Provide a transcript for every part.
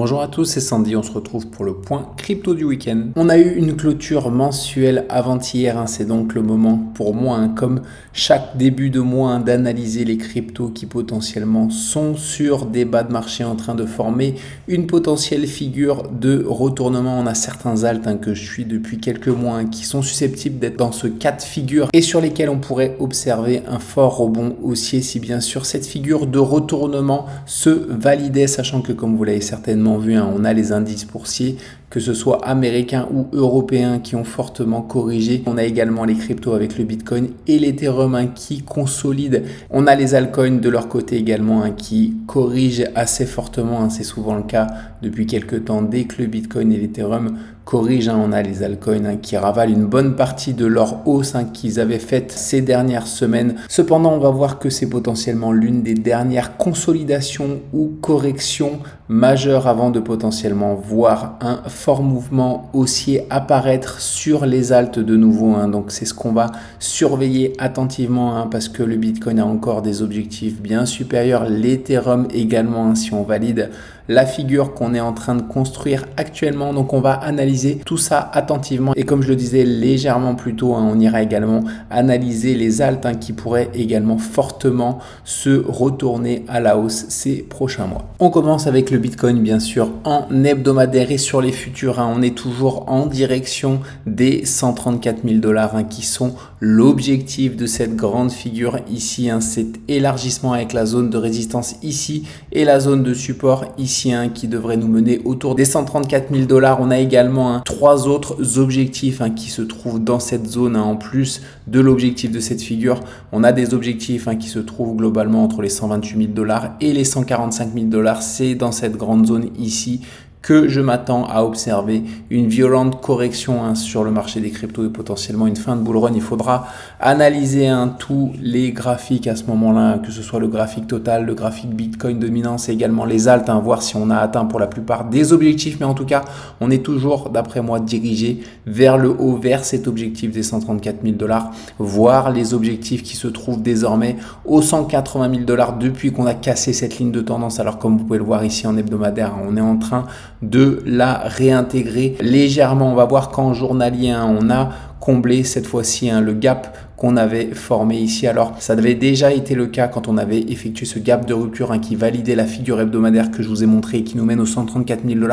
Bonjour à tous, c'est Sandy, on se retrouve pour le point crypto du week-end. On a eu une clôture mensuelle avant-hier, c'est donc le moment pour moi, comme chaque début de mois, d'analyser les cryptos qui potentiellement sont sur des bas de marché en train de former une potentielle figure de retournement. On a certains alts que je suis depuis quelques mois qui sont susceptibles d'être dans ce cas de figure et sur lesquels on pourrait observer un fort rebond haussier si bien sûr cette figure de retournement se validait, sachant que comme vous l'avez certainement vu, on a les indices boursiers, que ce soit américains ou européens, qui ont fortement corrigé. On a également les cryptos avec le Bitcoin et l'Ethereum qui consolident. On a les altcoins de leur côté également qui corrigent assez fortement. C'est souvent le cas depuis quelques temps. Dès que le Bitcoin et l'Ethereum corrigent, on a les altcoins qui ravalent une bonne partie de leur hausse qu'ils avaient faite ces dernières semaines. Cependant, on va voir que c'est potentiellement l'une des dernières consolidations ou corrections majeures avant de potentiellement voir un fort mouvement haussier apparaître sur les alts de nouveau. Donc c'est ce qu'on va surveiller attentivement parce que le Bitcoin a encore des objectifs bien supérieurs. L'Ethereum également, si on valide la figure qu'on est en train de construire actuellement. Donc on va analyser tout ça attentivement et comme je le disais légèrement plus tôt, on ira également analyser les alts qui pourraient également fortement se retourner à la hausse ces prochains mois. On commence avec le Bitcoin bien sûr en hebdomadaire et sur les futurs. On est toujours en direction des 134 000 $ qui sont l'objectif de cette grande figure ici. Cet élargissement avec la zone de résistance ici et la zone de support ici qui devrait nous mener autour des 134 000 $. On a également trois autres objectifs qui se trouvent dans cette zone en plus de l'objectif de cette figure. On a des objectifs qui se trouvent globalement entre les 128 000 $ et les 145 000 $. C'est dans cette grande zone ici que je m'attends à observer une violente correction sur le marché des cryptos et potentiellement une fin de bull run. Il faudra analyser tous les graphiques à ce moment-là, que ce soit le graphique total, le graphique Bitcoin dominance et également les alts, voir si on a atteint pour la plupart des objectifs. Mais en tout cas, on est toujours, d'après moi, dirigé vers le haut, vers cet objectif des 134 000 $, voire les objectifs qui se trouvent désormais aux 180 000 $ depuis qu'on a cassé cette ligne de tendance. Alors comme vous pouvez le voir ici en hebdomadaire, on est en train de la réintégrer légèrement. On va voir qu'en journalier, on a comblé cette fois-ci le gap qu'on avait formé ici. Alors ça avait déjà été le cas quand on avait effectué ce gap de rupture qui validait la figure hebdomadaire que je vous ai montré et qui nous mène aux 134 000 $.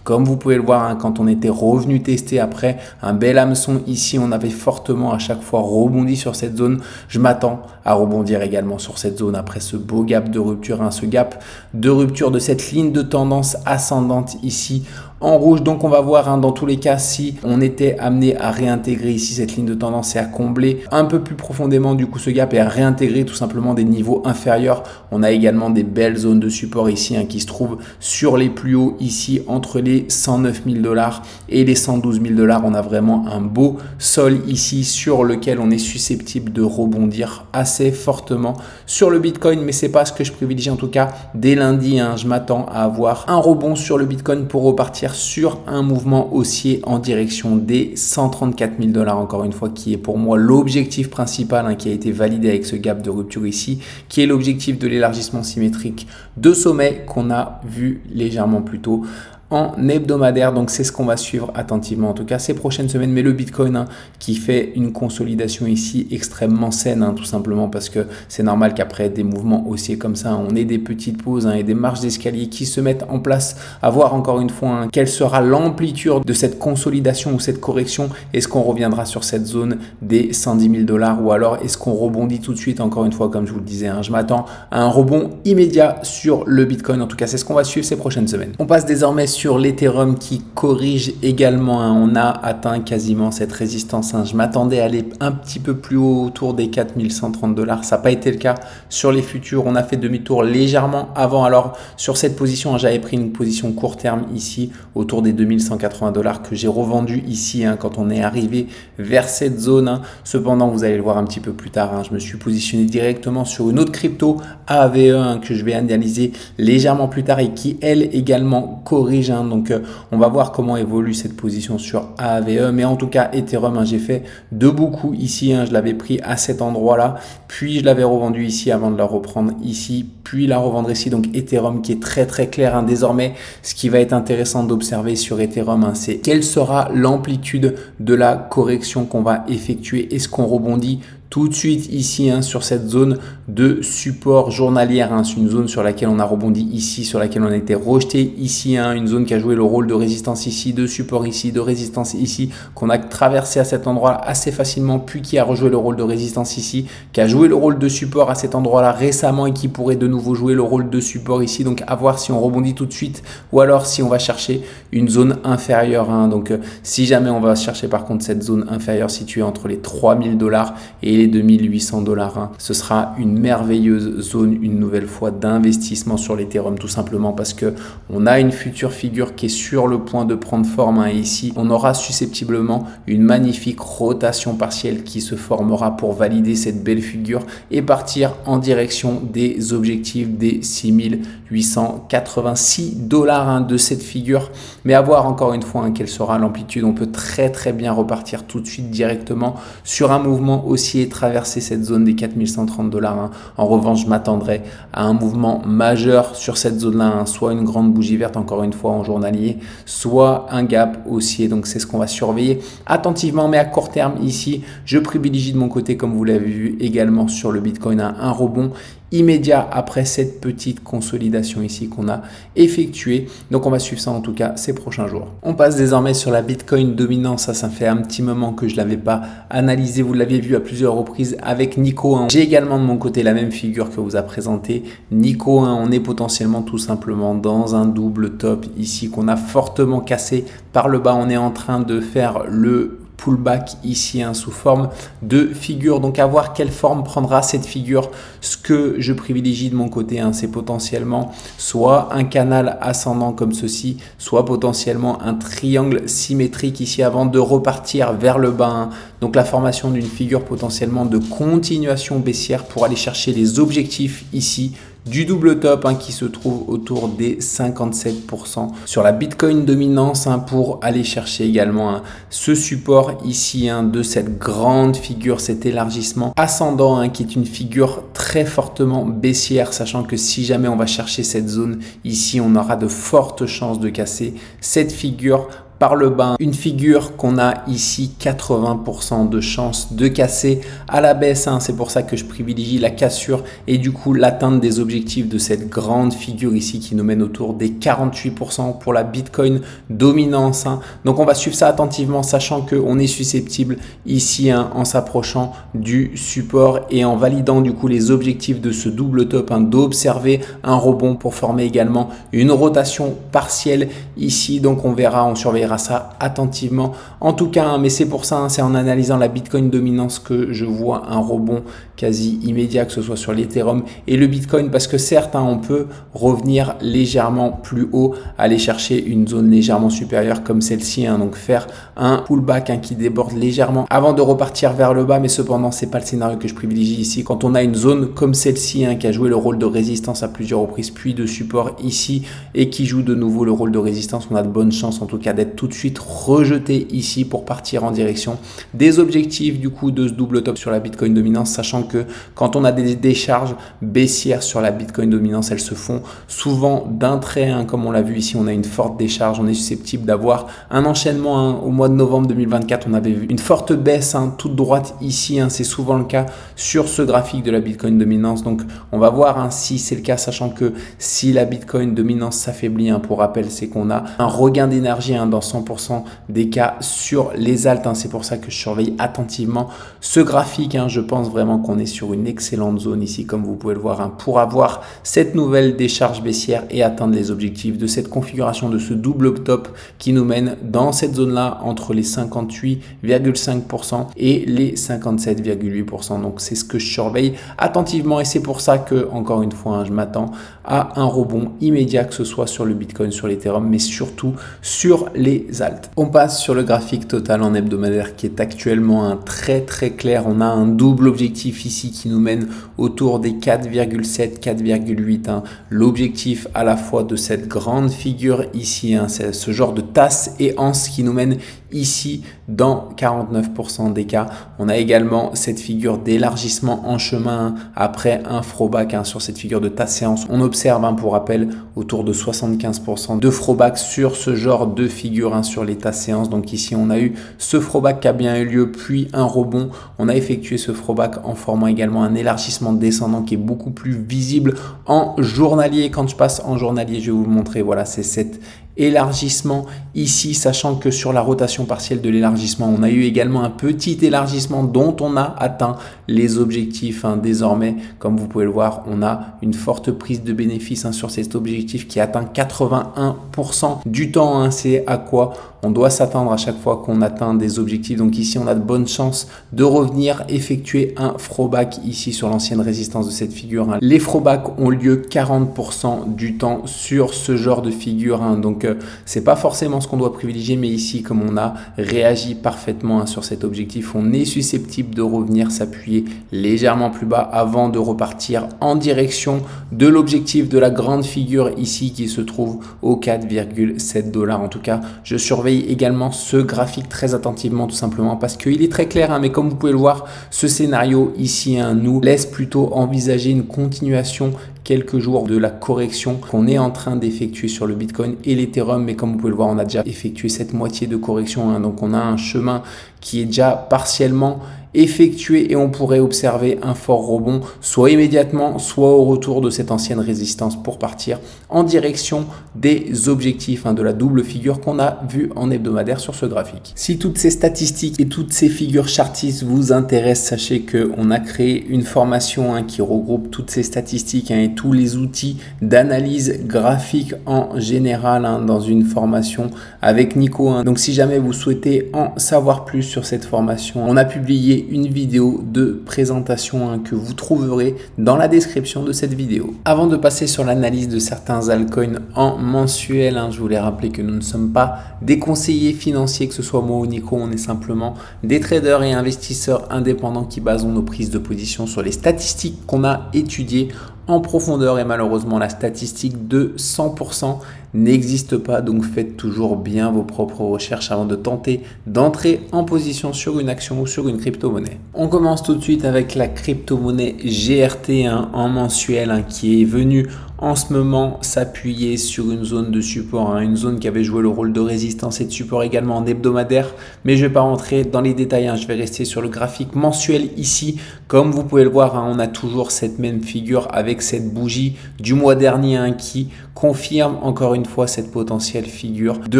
Comme vous pouvez le voir, quand on était revenu tester après un bel hameçon ici, on avait fortement à chaque fois rebondi sur cette zone. Je m'attends à rebondir également sur cette zone après ce beau gap de rupture, ce gap de rupture de cette ligne de tendance ascendante ici en rouge. Donc on va voir dans tous les cas si on était amené à réintégrer ici cette ligne de tendance et à combler un peu plus profondément du coup ce gap et à réintégrer tout simplement des niveaux inférieurs. On a également des belles zones de support ici qui se trouvent sur les plus hauts ici entre les 109 000 $ et les 112 000 $. On a vraiment un beau sol ici sur lequel on est susceptible de rebondir assez fortement sur le Bitcoin, mais c'est pas ce que je privilégie en tout cas. Dès lundi, je m'attends à avoir un rebond sur le Bitcoin pour repartir sur un mouvement haussier en direction des 134 000 $, encore une fois, qui est pour moi l'objectif principal qui a été validé avec ce gap de rupture ici, qui est l'objectif de l'élargissement symétrique de sommet qu'on a vu légèrement plus tôt en hebdomadaire. Donc c'est ce qu'on va suivre attentivement en tout cas ces prochaines semaines. Mais le Bitcoin qui fait une consolidation ici extrêmement saine, tout simplement parce que c'est normal qu'après des mouvements haussiers comme ça, on ait des petites pauses et des marches d'escalier qui se mettent en place. À voir encore une fois quelle sera l'amplitude de cette consolidation ou cette correction. Est-ce qu'on reviendra sur cette zone des 110 000 $ ou alors est-ce qu'on rebondit tout de suite? Encore une fois, comme je vous le disais, je m'attends à un rebond immédiat sur le Bitcoin. En tout cas, c'est ce qu'on va suivre ces prochaines semaines. On passe désormais sur l'Ethereum qui corrige également. On a atteint quasiment cette résistance. Je m'attendais à aller un petit peu plus haut autour des 4130 $. Ça n'a pas été le cas sur les futurs. On a fait demi-tour légèrement avant. Alors sur cette position, j'avais pris une position court terme ici autour des 2180 $ que j'ai revendu ici quand on est arrivé vers cette zone. Cependant, vous allez le voir un petit peu plus tard, je me suis positionné directement sur une autre crypto AVE que je vais analyser légèrement plus tard et qui elle également corrige corrige, hein, donc on va voir comment évolue cette position sur AAVE, mais en tout cas Ethereum, hein, j'ai fait de beaucoup ici, hein, je l'avais pris à cet endroit là, puis je l'avais revendu ici avant de la reprendre ici, puis la revendre ici. Donc Ethereum qui est très clair, hein. Désormais ce qui va être intéressant d'observer sur Ethereum, hein, c'est quelle sera l'amplitude de la correction qu'on va effectuer. Est-ce qu'on rebondit tout de suite ici, hein, sur cette zone de support journalière, hein, c'est une zone sur laquelle on a rebondi ici, sur laquelle on a été rejeté ici, hein, une zone qui a joué le rôle de résistance ici, de support ici, de résistance ici, qu'on a traversé à cet endroit assez facilement, puis qui a rejoué le rôle de résistance ici, qui a joué le rôle de support à cet endroit-là récemment et qui pourrait de nouveau jouer le rôle de support ici. Donc à voir si on rebondit tout de suite ou alors si on va chercher une zone inférieure, hein. Donc si jamais on va chercher par contre cette zone inférieure située entre les 3000 $ et les 2800 $, hein, ce sera une merveilleuse zone une nouvelle fois d'investissement sur l'Ethereum, tout simplement parce que on a une future figure qui est sur le point de prendre forme, hein, et ici on aura susceptiblement une magnifique rotation partielle qui se formera pour valider cette belle figure et partir en direction des objectifs des 6886 $, hein, de cette figure. Mais à voir encore une fois, hein, quelle sera l'amplitude. On peut très bien repartir tout de suite directement sur un mouvement haussier et traverser cette zone des 4130 $, hein. En revanche, je m'attendrai à un mouvement majeur sur cette zone là, hein, soit une grande bougie verte encore une fois en journalier, soit un gap haussier. Donc c'est ce qu'on va surveiller attentivement, mais à court terme ici je privilégie de mon côté, comme vous l'avez vu également sur le Bitcoin, un rebond immédiat après cette petite consolidation ici qu'on a effectuée. Donc on va suivre ça en tout cas ces prochains jours. On passe désormais sur la Bitcoin dominant. Ça fait un petit moment que je ne l'avais pas analysé. Vous l'avez vu à plusieurs reprises avec Nico, hein. J'ai également de mon côté la même figure que vous a présenté Nico, hein. On est potentiellement tout simplement dans un double top ici qu'on a fortement cassé par le bas. On est en train de faire le pullback ici, hein, sous forme de figure. Donc à voir quelle forme prendra cette figure. Ce que je privilégie de mon côté, hein, c'est potentiellement soit un canal ascendant comme ceci, soit potentiellement un triangle symétrique ici avant de repartir vers le bas, hein. Donc la formation d'une figure potentiellement de continuation baissière pour aller chercher les objectifs ici du double top, hein, qui se trouve autour des 57% sur la Bitcoin dominance, hein, pour aller chercher également, hein, ce support ici, hein, de cette grande figure, cet élargissement ascendant, hein, qui est une figure très fortement baissière, sachant que si jamais on va chercher cette zone ici, on aura de fortes chances de casser cette figure par le bas, une figure qu'on a ici 80% de chances de casser à la baisse, hein. C'est pour ça que je privilégie la cassure et du coup l'atteinte des objectifs de cette grande figure ici qui nous mène autour des 48% pour la Bitcoin dominance, hein. Donc on va suivre ça attentivement, sachant qu'on est susceptible ici, hein, en s'approchant du support et en validant du coup les objectifs de ce double top, hein, d'observer un rebond pour former également une rotation partielle ici. Donc on verra, on surveillera ça attentivement en tout cas, hein. Mais c'est pour ça, hein, c'est en analysant la Bitcoin dominance que je vois un rebond quasi immédiat, que ce soit sur l'Ethereum et le Bitcoin, parce que certes, hein, on peut revenir légèrement plus haut, aller chercher une zone légèrement supérieure comme celle-ci, hein, donc faire un pullback, hein, qui déborde légèrement avant de repartir vers le bas. Mais cependant, c'est pas le scénario que je privilégie ici. Quand on a une zone comme celle-ci, hein, qui a joué le rôle de résistance à plusieurs reprises, puis de support ici, et qui joue de nouveau le rôle de résistance, on a de bonnes chances en tout cas d'être tout de suite rejeté ici pour partir en direction des objectifs du coup de ce double top sur la Bitcoin dominance, sachant que quand on a des décharges baissières sur la Bitcoin dominance, elles se font souvent d'un trait, hein, comme on l'a vu ici, on a une forte décharge, on est susceptible d'avoir un enchaînement, hein. Au mois de novembre 2024, on avait vu une forte baisse, hein, toute droite ici, hein. C'est souvent le cas sur ce graphique de la Bitcoin dominance. Donc on va voir, hein, si c'est le cas, sachant que si la Bitcoin dominance s'affaiblit, hein, pour rappel, c'est qu'on a un regain d'énergie, hein, dans 100% des cas sur les altes, hein. C'est pour ça que je surveille attentivement ce graphique, hein. Je pense vraiment qu'on est sur une excellente zone ici, comme vous pouvez le voir, hein, pour avoir cette nouvelle décharge baissière et atteindre les objectifs de cette configuration de ce double top qui nous mène dans cette zone là entre les 58,5% et les 57,8%. Donc c'est ce que je surveille attentivement et c'est pour ça que, encore une fois, hein, je m'attends à un rebond immédiat, que ce soit sur le Bitcoin, sur l'Ethereum, mais surtout sur les des altes. On passe sur le graphique total en hebdomadaire qui est actuellement très clair. On a un double objectif ici qui nous mène autour des 4,7, 4,8. L'objectif à la fois de cette grande figure ici, c'est ce genre de tasse et anse qui nous mène ici dans 49% des cas. On a également cette figure d'élargissement en chemin après un throwback sur cette figure de tasse et anse. On observe pour rappel autour de 75% de throwback sur ce genre de figure sur les tasses et anse. Donc ici on a eu ce throwback qui a bien eu lieu puis un rebond. On a effectué ce throwback en formant également un élargissement descendant qui est beaucoup plus visible en journalier. Quand je passe en journalier, je vais vous le montrer. Voilà, c'est cet élargissement ici, sachant que sur la rotation partielle de l'élargissement, on a eu également un petit élargissement dont on a atteint les objectifs. Désormais, comme vous pouvez le voir, on a une forte prise de bénéfice sur cet objectif qui atteint 81% du temps. C'est à quoi on doit s'attendre à chaque fois qu'on atteint des objectifs. Donc ici, on a de bonnes chances de revenir effectuer un throwback ici sur l'ancienne résistance de cette figure. Les throwbacks ont lieu 40% du temps sur ce genre de figure. Donc c'est pas forcément ce qu'on doit privilégier, mais ici, comme on a réagi parfaitement sur cet objectif, on est susceptible de revenir s'appuyer légèrement plus bas avant de repartir en direction de l'objectif de la grande figure ici qui se trouve aux 4,7 $. En tout cas, je surveille également ce graphique très attentivement, tout simplement parce qu'il est très clair, mais comme vous pouvez le voir, ce scénario ici nous laisse plutôt envisager une continuation quelques jours de la correction qu'on est en train d'effectuer sur le Bitcoin et l'Ethereum. Mais comme vous pouvez le voir, on a déjà effectué cette moitié de correction. Donc on a un chemin qui est déjà partiellement effectué et on pourrait observer un fort rebond, soit immédiatement, soit au retour de cette ancienne résistance pour partir en direction des objectifs de la double figure qu'on a vu en hebdomadaire sur ce graphique. Si toutes ces statistiques et toutes ces figures chartistes vous intéressent, sachez qu'on a créé une formation qui regroupe toutes ces statistiques et tous les outils d'analyse graphique en général dans une formation avec Nico. Donc si jamais vous souhaitez en savoir plus sur cette formation, on a publié une vidéo de présentation que vous trouverez dans la description de cette vidéo. Avant de passer sur l'analyse de certains altcoins en mensuel, je voulais rappeler que nous ne sommes pas des conseillers financiers, que ce soit moi ou Nico, on est simplement des traders et investisseurs indépendants qui basons nos prises de position sur les statistiques qu'on a étudiées en profondeur. Et malheureusement, la statistique de 100% n'existe pas, donc faites toujours bien vos propres recherches avant de tenter d'entrer en position sur une action ou sur une crypto-monnaie. On commence tout de suite avec la crypto-monnaie GRT en mensuel qui est venue en ce moment s'appuyer sur une zone de support, une zone qui avait joué le rôle de résistance et de support également en hebdomadaire, mais je ne vais pas rentrer dans les détails, je vais rester sur le graphique mensuel ici. Comme vous pouvez le voir, on a toujours cette même figure avec cette bougie du mois dernier qui confirme encore une fois cette potentielle figure de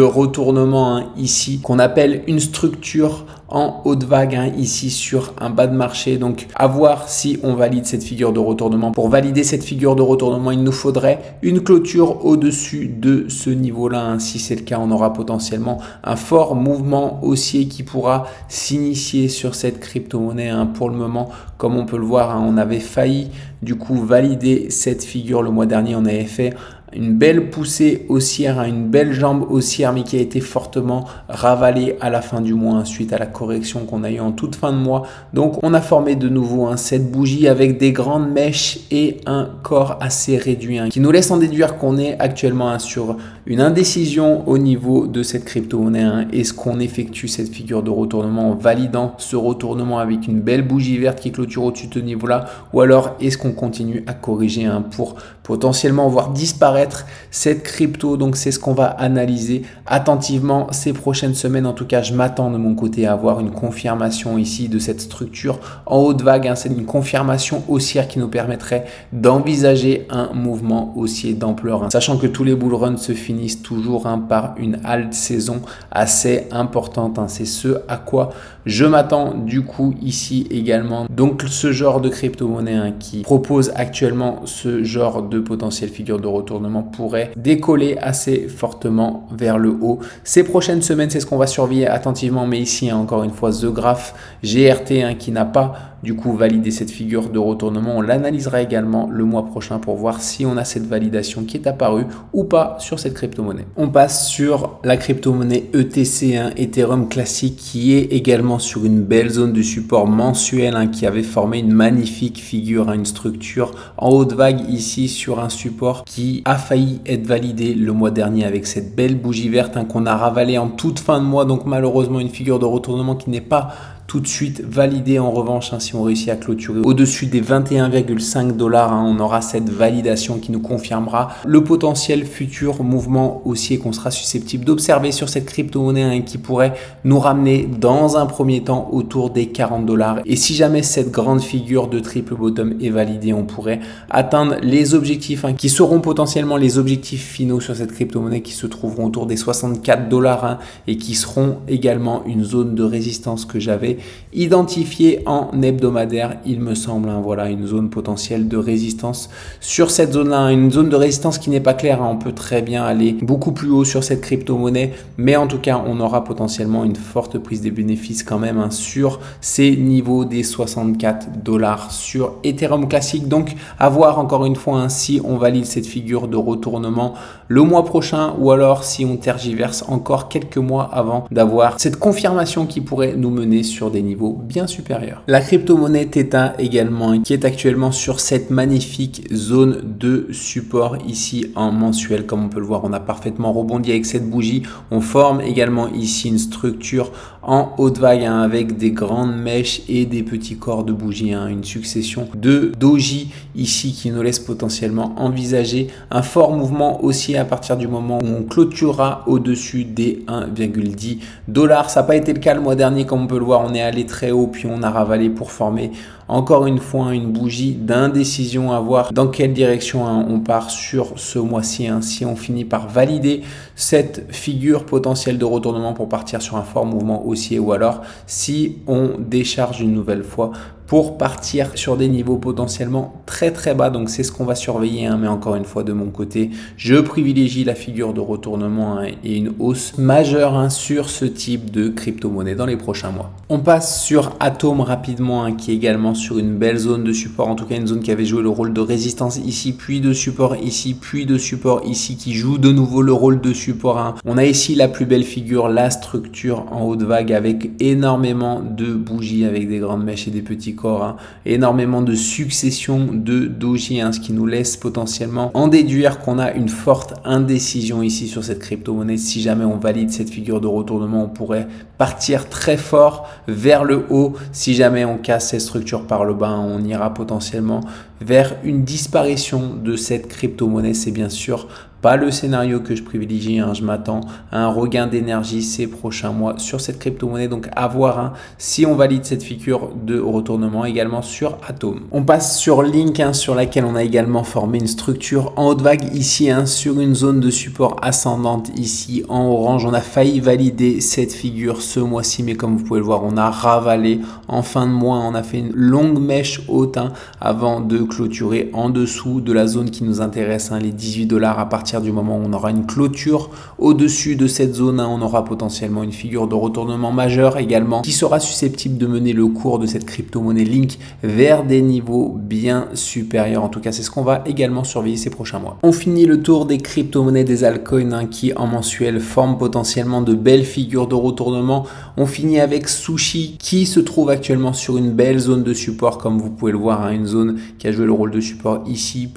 retournement ici qu'on appelle une structure en haute vague ici sur un bas de marché. Donc à voir si on valide cette figure de retournement. Pour valider cette figure de retournement, il nous faudrait une clôture au-dessus de ce niveau-là. Si c'est le cas, on aura potentiellement un fort mouvement haussier qui pourra s'initier sur cette crypto-monnaie. Pour le moment, comme on peut le voir, on avait failli du coup valider cette figure le mois dernier. On avait fait une belle poussée haussière, une belle jambe haussière, mais qui a été fortement ravalée à la fin du mois suite à la correction qu'on a eu en toute fin de mois. Donc on a formé de nouveau cette bougie avec des grandes mèches et un corps assez réduit qui nous laisse en déduire qu'on est actuellement sur une indécision au niveau de cette crypto-monnaie. Est-ce qu'on effectue cette figure de retournement en validant ce retournement avec une belle bougie verte qui clôture au-dessus de ce niveau-là, ou alors est-ce qu'on continue à corriger pour potentiellement voir disparaître cette crypto? Donc c'est ce qu'on va analyser attentivement ces prochaines semaines. En tout cas, je m'attends de mon côté à avoir une confirmation ici de cette structure en haute vague. C'est une confirmation haussière qui nous permettrait d'envisager un mouvement haussier d'ampleur, sachant que tous les bull runs se finissent toujours par une halte saison assez importante. C'est ce à quoi je m'attends du coup ici également. Donc ce genre de crypto-monnaie qui propose actuellement ce genre de potentielle figure de retournement pourrait décoller assez fortement vers le haut. Ces prochaines semaines, c'est ce qu'on va surveiller attentivement. Mais ici, encore une fois, The Graph GRT qui n'a pas du coup valider cette figure de retournement. On l'analysera également le mois prochain pour voir si on a cette validation qui est apparue ou pas sur cette crypto-monnaie. On passe sur la crypto-monnaie ETC, Ethereum classique, qui est également sur une belle zone de support mensuel, qui avait formé une magnifique figure, une structure en haute vague ici sur un support qui a failli être validé le mois dernier avec cette belle bougie verte qu'on a ravalée en toute fin de mois. Donc malheureusement une figure de retournement qui n'est pas tout de suite validé. En revanche, si on réussit à clôturer au-dessus des 21,5 $, on aura cette validation qui nous confirmera le potentiel futur mouvement haussier qu'on sera susceptible d'observer sur cette crypto-monnaie, qui pourrait nous ramener dans un premier temps autour des 40 $. Et si jamais cette grande figure de triple bottom est validée, on pourrait atteindre les objectifs qui seront potentiellement les objectifs finaux sur cette crypto-monnaie, qui se trouveront autour des 64 $, et qui seront également une zone de résistance que j'avais identifié en hebdomadaire, il me semble. Voilà une zone potentielle de résistance sur cette zone-là, une zone de résistance qui n'est pas claire. On peut très bien aller beaucoup plus haut sur cette crypto-monnaie, mais en tout cas, on aura potentiellement une forte prise des bénéfices quand même sur ces niveaux des 64 $ sur Ethereum classique. Donc, à voir encore une fois si on valide cette figure de retournement le mois prochain, ou alors si on tergiverse encore quelques mois avant d'avoir cette confirmation qui pourrait nous mener sur des niveaux bien supérieurs. La crypto-monnaie Theta également, qui est actuellement sur cette magnifique zone de support ici en mensuel. Comme on peut le voir, on a parfaitement rebondi avec cette bougie. On forme également ici une structure en haute vague, avec des grandes mèches et des petits corps de bougies, une succession de doji ici qui nous laisse potentiellement envisager un fort mouvement haussier à partir du moment où on clôturera au-dessus des 1,10 $. Ça n'a pas été le cas le mois dernier, comme on peut le voir. On est allé très haut, puis on a ravalé pour former encore une fois une bougie d'indécision. À voir dans quelle direction on part sur ce mois-ci, si on finit par valider cette figure potentielle de retournement pour partir sur un fort mouvement haussier, ou alors si on décharge une nouvelle fois pour partir sur des niveaux potentiellement très très bas. Donc c'est ce qu'on va surveiller, mais encore une fois de mon côté, je privilégie la figure de retournement et une hausse majeure sur ce type de crypto-monnaie dans les prochains mois. On passe sur Atom rapidement, qui est également sur une belle zone de support, en tout cas une zone qui avait joué le rôle de résistance ici, puis de support ici, puis de support ici, qui joue de nouveau le rôle de support. On a ici la plus belle figure, la structure en haute vague avec énormément de bougies avec des grandes mèches et des petits corps, énormément de succession de doji, ce qui nous laisse potentiellement en déduire qu'on a une forte indécision ici sur cette crypto-monnaie. Si jamais on valide cette figure de retournement, on pourrait partir très fort vers le haut. Si jamais on casse cette structure par le bas, on ira potentiellement vers une disparition de cette crypto-monnaie. C'est bien sûr pas le scénario que je privilégie. Je m'attends à un regain d'énergie ces prochains mois sur cette crypto-monnaie. Donc à voir si on valide cette figure de retournement également sur Atom. On passe sur Link, sur laquelle on a également formé une structure en haute vague ici, sur une zone de support ascendante ici en orange. On a failli valider cette figure ce mois-ci, mais comme vous pouvez le voir, on a ravalé en fin de mois. On a fait une longue mèche haute avant de clôturer en dessous de la zone qui nous intéresse, les 18 $ à partir du moment où on aura une clôture au-dessus de cette zone, on aura potentiellement une figure de retournement majeure également qui sera susceptible de mener le cours de cette crypto-monnaie Link vers des niveaux bien supérieurs. En tout cas, c'est ce qu'on va également surveiller ces prochains mois. On finit le tour des crypto-monnaies des altcoins, qui en mensuel forment potentiellement de belles figures de retournement. On finit avec Sushi, qui se trouve actuellement sur une belle zone de support, comme vous pouvez le voir, une zone qui a joué le rôle de support ici,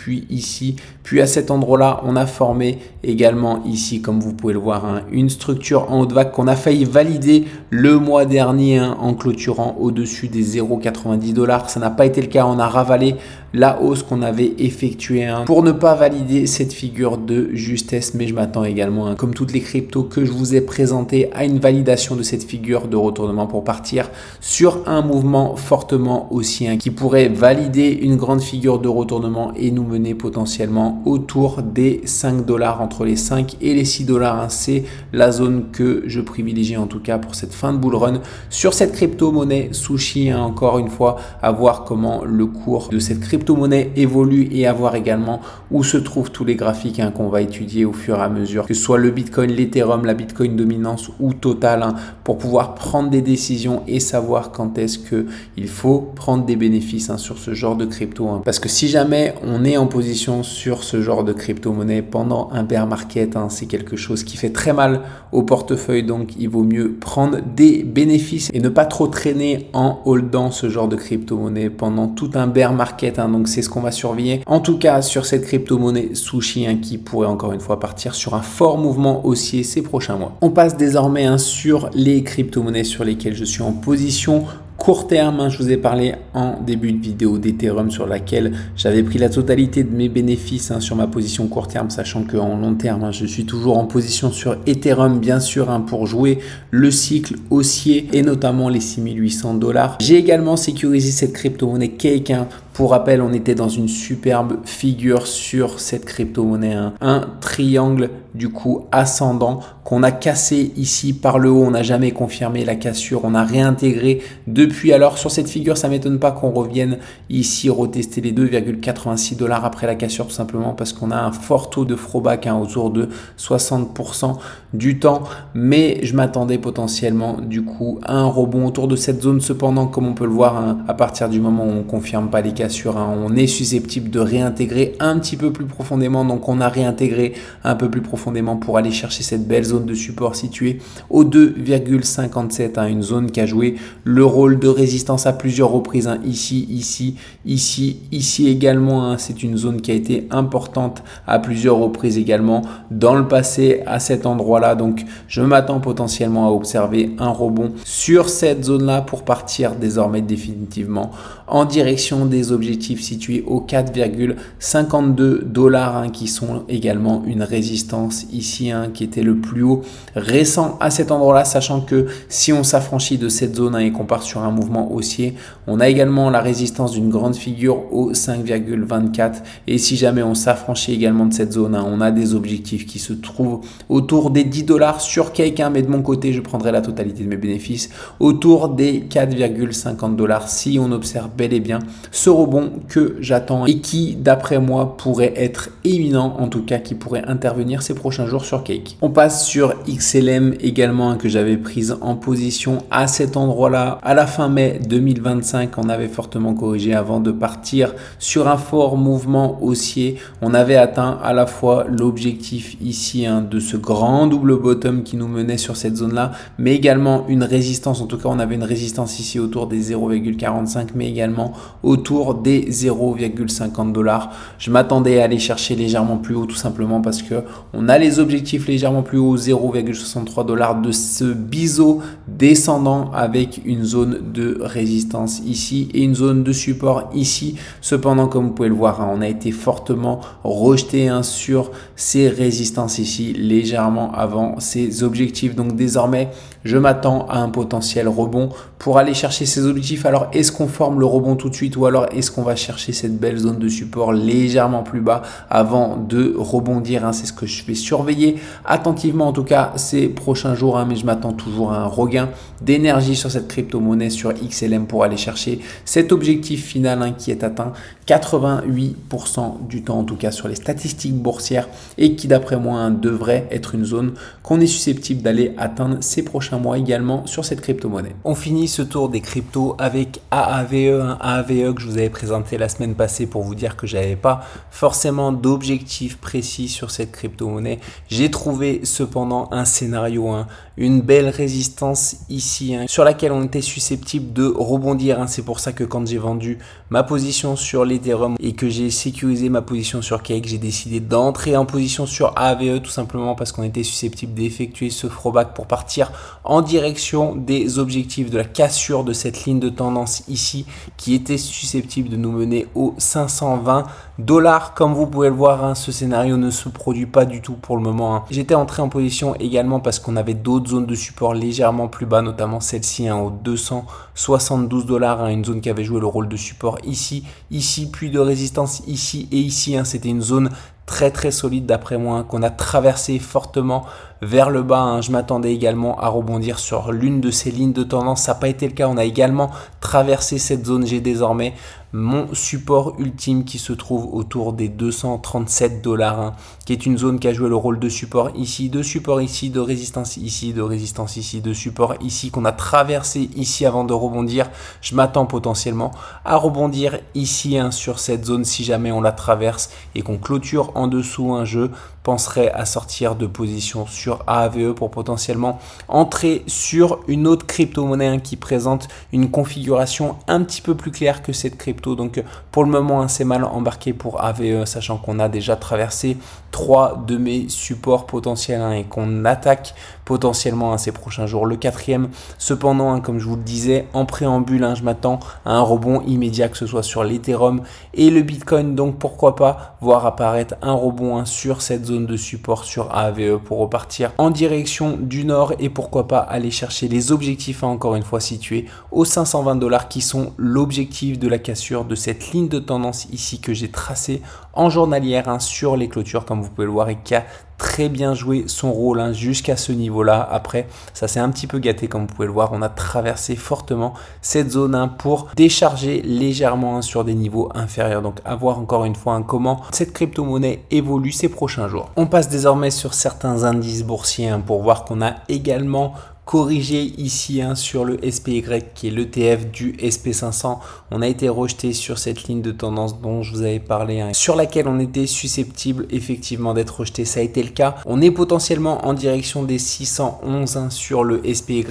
puis à cet endroit-là, on a formé également ici, comme vous pouvez le voir, une structure en haute vague qu'on a failli valider le mois dernier en clôturant au-dessus des 0,90 $. Ça n'a pas été le cas, on a ravalé la hausse qu'on avait effectuée pour ne pas valider cette figure de justesse, mais je m'attends également, comme toutes les cryptos que je vous ai présenté, à une validation de cette figure de retournement pour partir sur un mouvement fortement haussier qui pourrait valider une grande figure de retournement et nous mener potentiellement autour des 50 5 $, entre les 5 et les 6 $. C'est la zone que je privilégie en tout cas pour cette fin de bull run. Sur cette crypto-monnaie Sushi, encore une fois, à voir comment le cours de cette crypto-monnaie évolue et à voir également où se trouvent tous les graphiques qu'on va étudier au fur et à mesure, que ce soit le Bitcoin, l'Ethereum, la Bitcoin dominance ou Total, pour pouvoir prendre des décisions et savoir quand est-ce qu'il faut prendre des bénéfices sur ce genre de crypto. Parce que si jamais on est en position sur ce genre de crypto-monnaie pendant un bear market, c'est quelque chose qui fait très mal au portefeuille, donc il vaut mieux prendre des bénéfices et ne pas trop traîner en holdant ce genre de crypto-monnaie pendant tout un bear market. Donc c'est ce qu'on va surveiller en tout cas sur cette crypto-monnaie Sushi qui pourrait encore une fois partir sur un fort mouvement haussier ces prochains mois. On passe désormais sur les crypto-monnaies sur lesquelles je suis en position court terme. Je vous ai parlé en début de vidéo d'Ethereum sur laquelle j'avais pris la totalité de mes bénéfices sur ma position court terme, sachant qu'en long terme, je suis toujours en position sur Ethereum, bien sûr, pour jouer le cycle haussier et notamment les 6800 $. J'ai également sécurisé cette crypto-monnaie Cake. Pour rappel, on était dans une superbe figure sur cette crypto-monnaie, un triangle du coup ascendant qu'on a cassé ici par le haut. On n'a jamais confirmé la cassure, on a réintégré depuis. Alors sur cette figure, ça m'étonne pas qu'on revienne ici retester les 2,86 $ après la cassure, tout simplement parce qu'on a un fort taux de throwback autour de 60% du temps, mais je m'attendais potentiellement du coup à un rebond autour de cette zone. Cependant, comme on peut le voir, à partir du moment où on ne confirme pas les cassures, on est susceptible de réintégrer un petit peu plus profondément. Donc on a réintégré un peu plus profondément pour aller chercher cette belle zone de support située au 2,57, une zone qui a joué le rôle de résistance à plusieurs reprises, ici également. C'est une zone qui a été importante à plusieurs reprises également dans le passé à cet endroit-là. Donc je m'attends potentiellement à observer un rebond sur cette zone-là pour partir désormais définitivement en direction des objectifs situés aux 4,52 $, qui sont également une résistance ici, qui était le plus haut récent à cet endroit-là, sachant que si on s'affranchit de cette zone et qu'on part sur un mouvement haussier, on a également la résistance d'une grande figure au 5,24, et si jamais on s'affranchit également de cette zone, on a des objectifs qui se trouvent autour des 10 $ sur Cake, mais de mon côté, je prendrai la totalité de mes bénéfices autour des 4,50 $ si on observe bel et bien ce rebond que j'attends et qui, d'après moi, pourrait être imminent, en tout cas qui pourrait intervenir ces prochains jours sur Cake. On passe sur XLM également, que j'avais prise en position à cet endroit-là à la fin mai 2025. On avait fortement corrigé avant de partir sur un fort mouvement haussier. On avait atteint à la fois l'objectif ici de ce grand double bottom qui nous menait sur cette zone-là, mais également une résistance. En tout cas, on avait une résistance ici autour des 0,45, mais également autour des 0,50 $. Je m'attendais à aller chercher légèrement plus haut, tout simplement parce que on a les objectifs légèrement plus haut, 0,63 $ de ce biseau descendant avec une zone de résistance ici et une zone de support ici. Cependant, comme vous pouvez le voir, on a été fortement rejeté sur ces résistances ici, légèrement avant ces objectifs. Donc désormais, je m'attends à un potentiel rebond pour aller chercher ces objectifs. Alors, est-ce qu'on forme le rebond tout de suite ou alors est-ce qu'on va chercher cette belle zone de support légèrement plus bas avant de rebondir? C'est ce que je vais surveiller attentivement, en tout cas ces prochains jours, mais je m'attends toujours à un regain d'énergie sur cette crypto-monnaie, sur XLM, pour aller chercher cet objectif final qui est atteint 88% du temps, en tout cas sur les statistiques boursières, et qui d'après moi devrait être une zone qu'on est susceptible d'aller atteindre ces prochains mois également sur cette crypto-monnaie. On finit ce tour des cryptos avec AAVE, AAVE que je vous avais présenté la semaine passée pour vous dire que j'avais pas forcément d'objectif précis sur cette crypto-monnaie. J'ai trouvé cependant un scénario, une belle résistance ici, sur laquelle on était susceptible de rebondir. C'est pour ça que quand j'ai vendu ma position sur l'Ethereum et que j'ai sécurisé ma position sur Cake, j'ai décidé d'entrer en position sur AAVE, tout simplement parce qu'on était susceptible d'effectuer ce throwback pour partir en direction des objectifs de la cassure de cette ligne de tendance ici, qui était susceptible de nous mener aux 520 $. Comme vous pouvez le voir, ce scénario ne se produit pas du tout pour le moment. J'étais entré en position également parce qu'on avait d'autres zones de support légèrement plus bas, notamment celle-ci aux 272 $, une zone qui avait joué le rôle de support ici, puis de résistance ici et ici. C'était une zone très solide d'après moi, qu'on a traversé fortement vers le bas. Je m'attendais également à rebondir sur l'une de ces lignes de tendance. Ça n'a pas été le cas. On a également traversé cette zone. J'ai désormais mon support ultime qui se trouve autour des 237 $, qui est une zone qui a joué le rôle de support ici, de résistance ici, de support ici, qu'on a traversé ici avant de rebondir. Je m'attends potentiellement à rebondir ici sur cette zone si jamais on la traverse et qu'on clôture en dessous. Je penserai à sortir de position sur AAVE pour potentiellement entrer sur une autre crypto-monnaie qui présente une configuration un petit peu plus claire que cette crypto. Donc pour le moment, c'est mal embarqué pour AVE, sachant qu'on a déjà traversé 3 de mes supports potentiels et qu'on attaque potentiellement ces prochains jours le 4e. Cependant, comme je vous le disais en préambule, je m'attends à un rebond immédiat, que ce soit sur l'Ethereum et le Bitcoin. Donc pourquoi pas voir apparaître un rebond sur cette zone de support sur AAVE pour repartir en direction du nord, et pourquoi pas aller chercher les objectifs encore une fois situés aux 520 $, qui sont l'objectif de la cassure de cette ligne de tendance ici que j'ai tracée en journalière sur les clôtures, comme vous pouvez le voir, et qui a très bien joué son rôle jusqu'à ce niveau-là. Après, ça s'est un petit peu gâté, comme vous pouvez le voir. On a traversé fortement cette zone pour décharger légèrement sur des niveaux inférieurs. Donc, à voir encore une fois comment cette crypto-monnaie évolue ces prochains jours. On passe désormais sur certains indices boursiers pour voir qu'on a également corrigé ici sur le SPY, qui est l'ETF du SP500. On a été rejeté sur cette ligne de tendance dont je vous avais parlé, sur laquelle on était susceptible effectivement d'être rejeté. Ça a été le cas. On est potentiellement en direction des 611 sur le SPY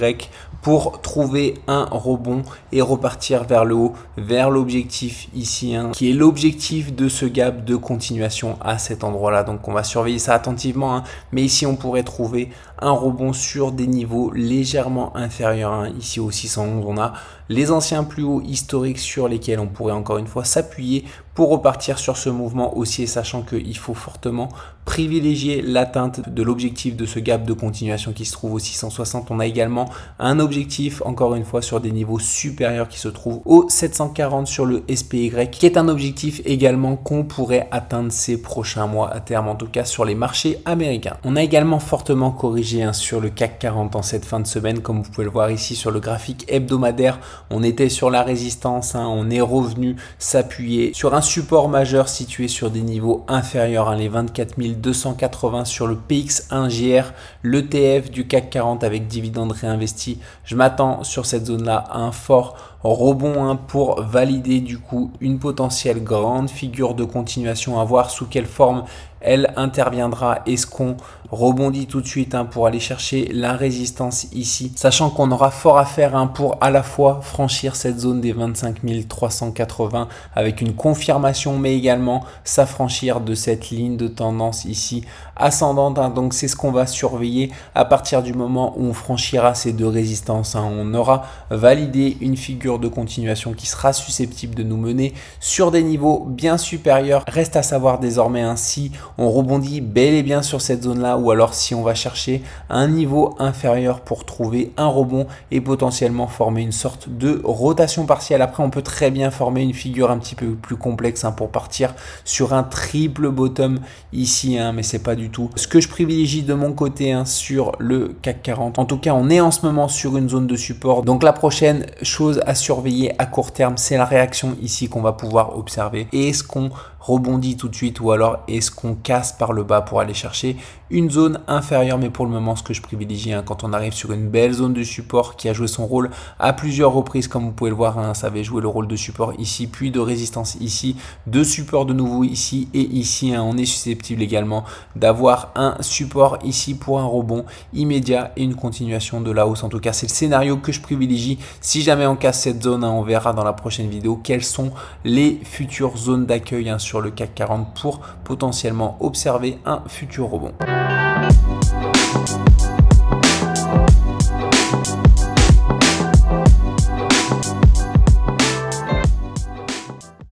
pour trouver un rebond et repartir vers le haut, vers l'objectif ici, qui est l'objectif de ce gap de continuation à cet endroit-là. Donc on va surveiller ça attentivement, mais ici on pourrait trouver un rebond sur des niveaux légèrement inférieurs. Ici au 611, on a les anciens plus hauts historiques sur lesquels on pourrait encore une fois s'appuyer pour repartir sur ce mouvement haussier, sachant qu'il faut fortement privilégier l'atteinte de l'objectif de ce gap de continuation qui se trouve au 660. On a également un objectif encore une fois sur des niveaux supérieurs qui se trouve au 740 sur le SPY, qui est un objectif également qu'on pourrait atteindre ces prochains mois à terme, en tout cas sur les marchés américains. On a également fortement corrigé sur le CAC 40 en cette fin de semaine, comme vous pouvez le voir ici sur le graphique hebdomadaire. On était sur la résistance, on est revenu s'appuyer sur un support majeur situé sur des niveaux inférieurs, les 24 280 sur le PX1GR, l'ETF du CAC 40 avec dividendes réinvestis. Je m'attends sur cette zone-là à un fort rebond pour valider du coup une potentielle grande figure de continuation, à voir sous quelle forme elle interviendra. Est-ce qu'on rebondit tout de suite pour aller chercher la résistance ici, sachant qu'on aura fort à faire pour à la fois franchir cette zone des 25 380 avec une confirmation, mais également s'affranchir de cette ligne de tendance ici ascendante. Donc c'est ce qu'on va surveiller à partir du moment où on franchira ces deux résistances. On aura validé une figure de continuation qui sera susceptible de nous mener sur des niveaux bien supérieurs. Reste à savoir désormais si on rebondit bel et bien sur cette zone là, ou alors si on va chercher un niveau inférieur pour trouver un rebond et potentiellement former une sorte de rotation partielle. Après, on peut très bien former une figure un petit peu plus complexe pour partir sur un triple bottom ici, mais c'est pas du tout ce que je privilégie de mon côté sur le CAC 40. En tout cas, on est en ce moment sur une zone de support, donc la prochaine chose à surveiller à court terme, c'est la réaction ici qu'on va pouvoir observer. Et est-ce qu'on rebondit tout de suite, ou alors est-ce qu'on casse par le bas pour aller chercher une zone inférieure? Mais pour le moment, ce que je privilégie quand on arrive sur une belle zone de support qui a joué son rôle à plusieurs reprises, comme vous pouvez le voir, ça avait joué le rôle de support ici, puis de résistance ici, de support de nouveau ici et ici, on est susceptible également d'avoir un support ici pour un rebond immédiat et une continuation de la hausse. En tout cas, c'est le scénario que je privilégie. Si jamais on casse cette zone, on verra dans la prochaine vidéo quelles sont les futures zones d'accueil sur le CAC 40 pour potentiellement observer un futur rebond.